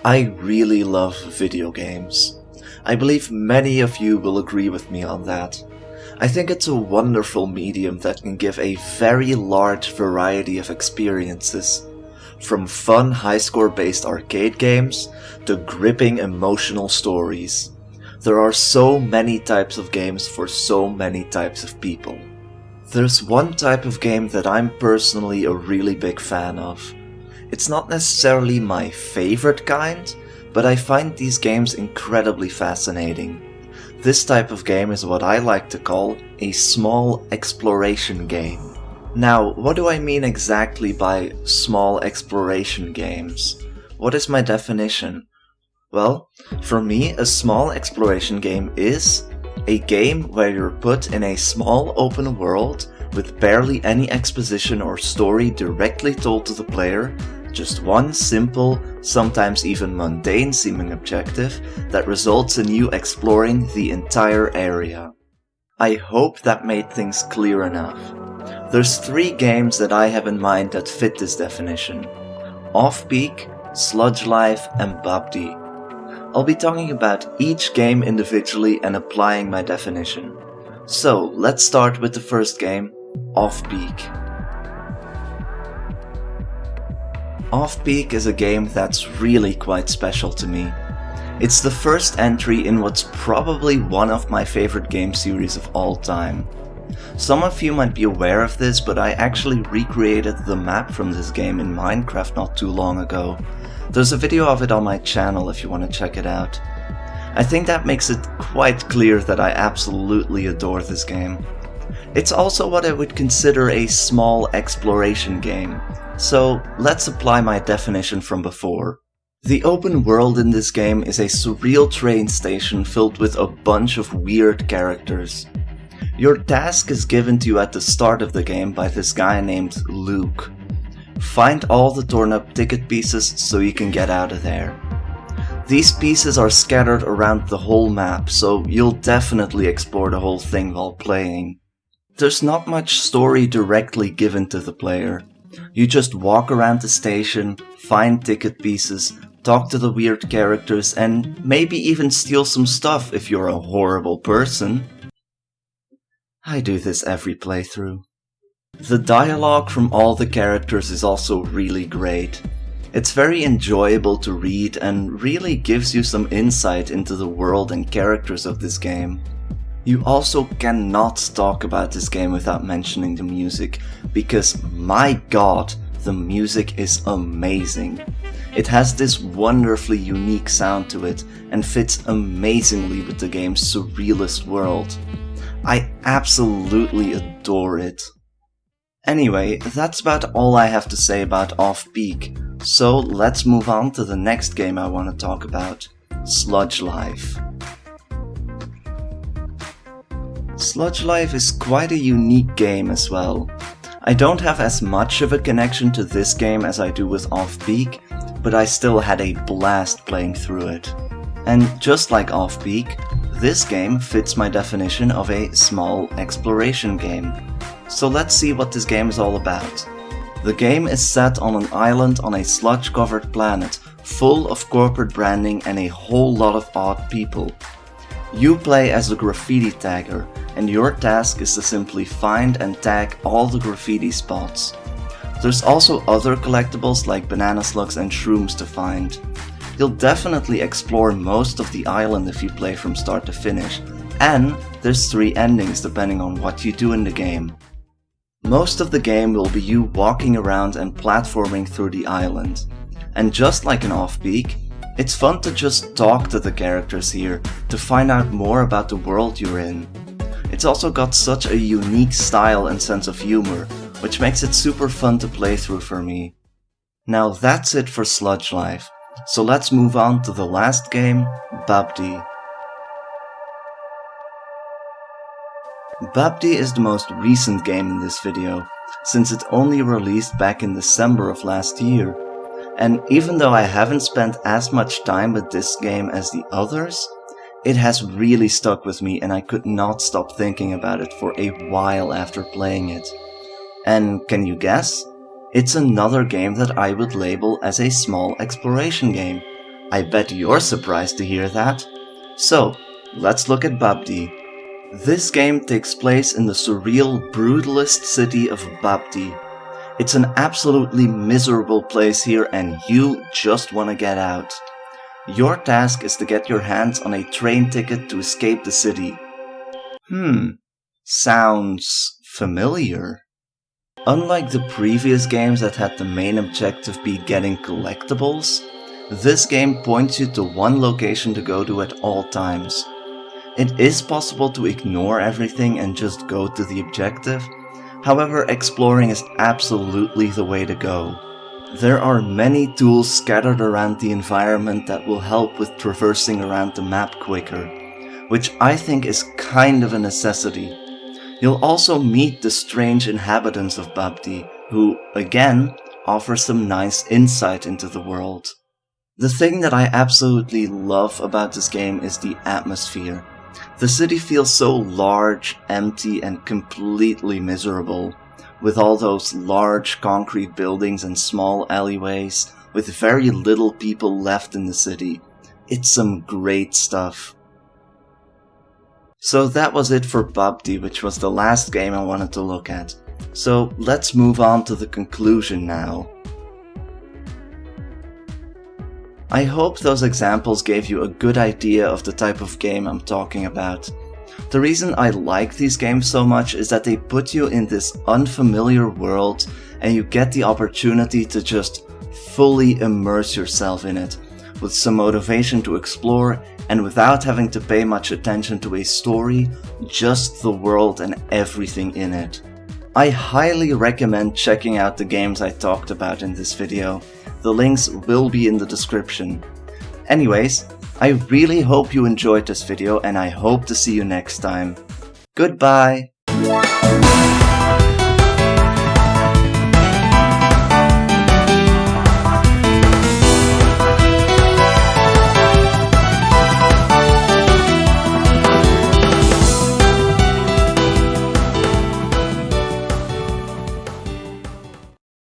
I really love video games. I believe many of you will agree with me on that. I think it's a wonderful medium that can give a very large variety of experiences, from fun high-score based arcade games to gripping emotional stories. There are so many types of games for so many types of people. There's one type of game that I'm personally a really big fan of. It's not necessarily my favorite kind, but I find these games incredibly fascinating. This type of game is what I like to call a small exploration game. Now, what do I mean exactly by small exploration games? What is my definition? Well, for me, a small exploration game is a game where you're put in a small open world with barely any exposition or story directly told to the player, just one simple, sometimes even mundane seeming objective that results in you exploring the entire area. I hope that made things clear enough. There's 3 games that I have in mind that fit this definition: Off-Peak, Sludge Life, and Babdi. I'll be talking about each game individually and applying my definition. So let's start with the first game, Off-Peak. Off-Peak is a game that's really quite special to me. It's the first entry in what's probably one of my favorite game series of all time. Some of you might be aware of this, but I actually recreated the map from this game in Minecraft not too long ago. There's a video of it on my channel if you want to check it out. I think that makes it quite clear that I absolutely adore this game. It's also what I would consider a small exploration game, so let's apply my definition from before. The open world in this game is a surreal train station filled with a bunch of weird characters. Your task is given to you at the start of the game by this guy named Luke. Find all the torn up ticket pieces so you can get out of there. These pieces are scattered around the whole map, so you'll definitely explore the whole thing while playing. There's not much story directly given to the player. You just walk around the station, find ticket pieces, talk to the weird characters, and maybe even steal some stuff if you're a horrible person. I do this every playthrough. The dialogue from all the characters is also really great. It's very enjoyable to read and really gives you some insight into the world and characters of this game. You also cannot talk about this game without mentioning the music, because my god, the music is amazing. It has this wonderfully unique sound to it and fits amazingly with the game's surrealist world. I absolutely adore it. Anyway, that's about all I have to say about Off-Peak, so let's move on to the next game I want to talk about, Sludge Life. Sludge Life is quite a unique game as well. I don't have as much of a connection to this game as I do with Off-Peak, but I still had a blast playing through it. And just like Off-Peak, this game fits my definition of a small exploration game. So let's see what this game is all about. The game is set on an island on a sludge-covered planet, full of corporate branding and a whole lot of odd people. You play as a graffiti tagger, and your task is to simply find and tag all the graffiti spots. There's also other collectibles like banana slugs and shrooms to find. You'll definitely explore most of the island if you play from start to finish, and there's 3 endings depending on what you do in the game. Most of the game will be you walking around and platforming through the island. And just like in Off-Peak, it's fun to just talk to the characters here to find out more about the world you're in. It's also got such a unique style and sense of humor, which makes it super fun to play through for me. Now that's it for Sludge Life, so let's move on to the last game, Babdi. Babdi is the most recent game in this video, since it only released back in December of last year. And even though I haven't spent as much time with this game as the others, it has really stuck with me and I could not stop thinking about it for a while after playing it. And can you guess? It's another game that I would label as a small exploration game. I bet you're surprised to hear that. So, let's look at Babdi. This game takes place in the surreal, brutalist city of Babdi. It's an absolutely miserable place here and you just want to get out. Your task is to get your hands on a train ticket to escape the city. Sounds familiar. Unlike the previous games that had the main objective be getting collectibles, this game points you to one location to go to at all times. It is possible to ignore everything and just go to the objective, however exploring is absolutely the way to go. There are many tools scattered around the environment that will help with traversing around the map quicker, which I think is kind of a necessity. You'll also meet the strange inhabitants of Babdi, who, again, offer some nice insight into the world. The thing that I absolutely love about this game is the atmosphere. The city feels so large, empty, and completely miserable, with all those large concrete buildings and small alleyways, with very little people left in the city. It's some great stuff. So that was it for Babdi, which was the last game I wanted to look at. So let's move on to the conclusion now. I hope those examples gave you a good idea of the type of game I'm talking about. The reason I like these games so much is that they put you in this unfamiliar world and you get the opportunity to just fully immerse yourself in it, with some motivation to explore and without having to pay much attention to a story, just the world and everything in it. I highly recommend checking out the games I talked about in this video. The links will be in the description. Anyways, I really hope you enjoyed this video and I hope to see you next time. Goodbye!